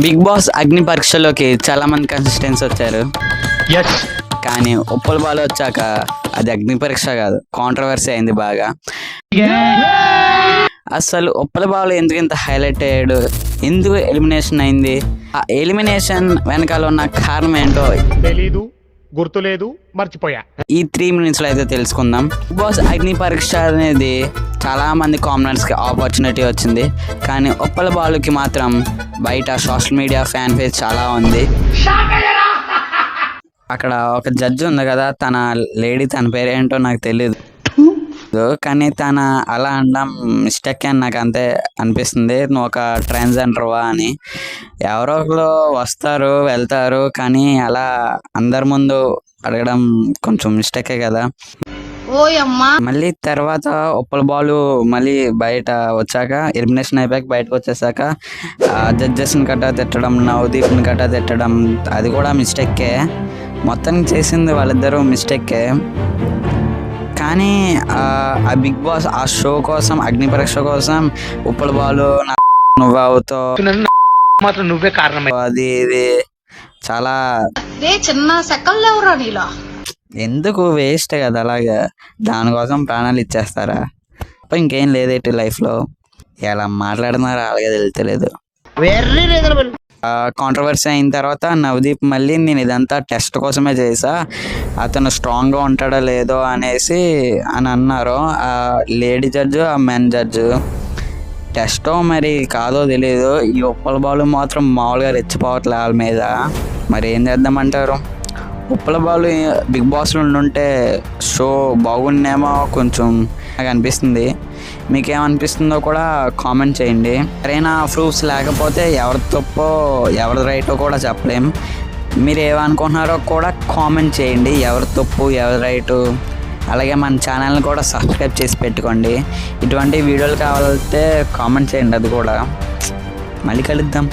Big boss అగ్ని పరీక్షలోకి చాలా మంది కంటెస్టెంట్స్ వచ్చారు. కానీ ఉప్పల బాలు వచ్చాక అది అగ్ని పరీక్ష కాదు, కాంట్రవర్సీ అయింది బాగా. అసలు ఉప్పల బాలు ఎందుకు ఇంత హైలైట్ అయ్యాడు, ఎందుకు ఎలిమినేషన్ అయింది, ఆ ఎలిమినేషన్ వెనకాల ఉన్న కారణం ఏంటో తెలీదు, గుర్తులేదు, మర్చిపోయా. ఈ 3 minutes లో అయితే తెలుసుకుందాం. బిగ్ బాస్ అగ్ని పరీక్ష అనేది చాలా మంది కామనర్స్ కి ఆపర్చునిటీ వచ్చింది, కానీ ఉప్పల బాలుకి మాత్రం బయట సోషల్ మీడియా ఫ్యాన్ పేజ్ చాలా ఉంది. అక్కడ ఒక జడ్జి ఉంది కదా, తన లేడీ, తన పేరేంటో నాకు తెలియదు, కానీ తన అలా అనడం మిస్టేక్ అని నాకు అంతే అనిపిస్తుంది. నువ్వు ఒక ట్రాన్స్జెండర్వా అని. ఎవరో ఒకరు వస్తారు వెళ్తారు, కానీ అలా అందరి ముందు అడగడం కొంచెం మిస్టేకే కదా. మళ్ళీ తర్వాత ఉప్పల బాలు మళ్ళీ బయట వచ్చాక, ఎలిమినేషన్ అయిపోయాక బయటకు వచ్చేసాక జడ్జెస్ని గట్టా తిట్టడం, నవదీప్ని గట్టా తిట్టడం, అది కూడా మిస్టేకే. మొత్తానికి చేసింది వాళ్ళిద్దరూ మిస్టేకే. కానీ ఆ బిగ్ బాస్ ఆ షో కోసం, అగ్ని పరీక్ష కోసం ఉప్పల బాలు నువ్వు అవుతావు మాత్రం నువ్వే కారణం, అది ఇది చాలా చిన్న సెకల్లేవరా నీలా, ఎందుకు వేస్ట్ కదా, అలాగా దానికోసం ప్రాణాలు ఇచ్చేస్తారా? ఇంకేం లేదేంటి లైఫ్లో, ఎలా మాట్లాడుతున్నారో అలాగే తెలియలేదు. కాంట్రవర్సీ అయిన తర్వాత నవదీప్ మళ్ళీ నేను ఇదంతా టెస్ట్ కోసమే చేసా, అతను స్ట్రాంగ్గా ఉంటాడో లేదో అనేసి అని అన్నారు ఆ లేడీ జడ్జు, ఆ మెన్ జడ్జు. టెస్టో మరి కాదో తెలియదు, ఈ ఉప్పల బాలు మాత్రం మామూలుగా రెచ్చిపోవట్లే వాళ్ళ మీద. మరి ఏం చేద్దామంటారు? ఉప్పల బాలు బిగ్ బాస్లో ఉండుంటే షో బాగుండేమో కొంచెం నాకు అనిపిస్తుంది. మీకేమనిపిస్తుందో కూడా కామెంట్ చేయండి. సరైన ప్రూఫ్స్ లేకపోతే ఎవరి తప్పో ఎవరి రైటో కూడా చెప్పలేం. మీరు ఏమనుకుంటున్నారో కూడా కామెంట్ చేయండి, ఎవరి తప్పు ఎవరి రైటు. అలాగే మన ఛానల్ని కూడా సబ్స్క్రైబ్ చేసి పెట్టుకోండి. ఇటువంటి వీడియోలు కావాలంటే కామెంట్ చేయండి. అది కూడా మళ్ళీ కలుద్దాం.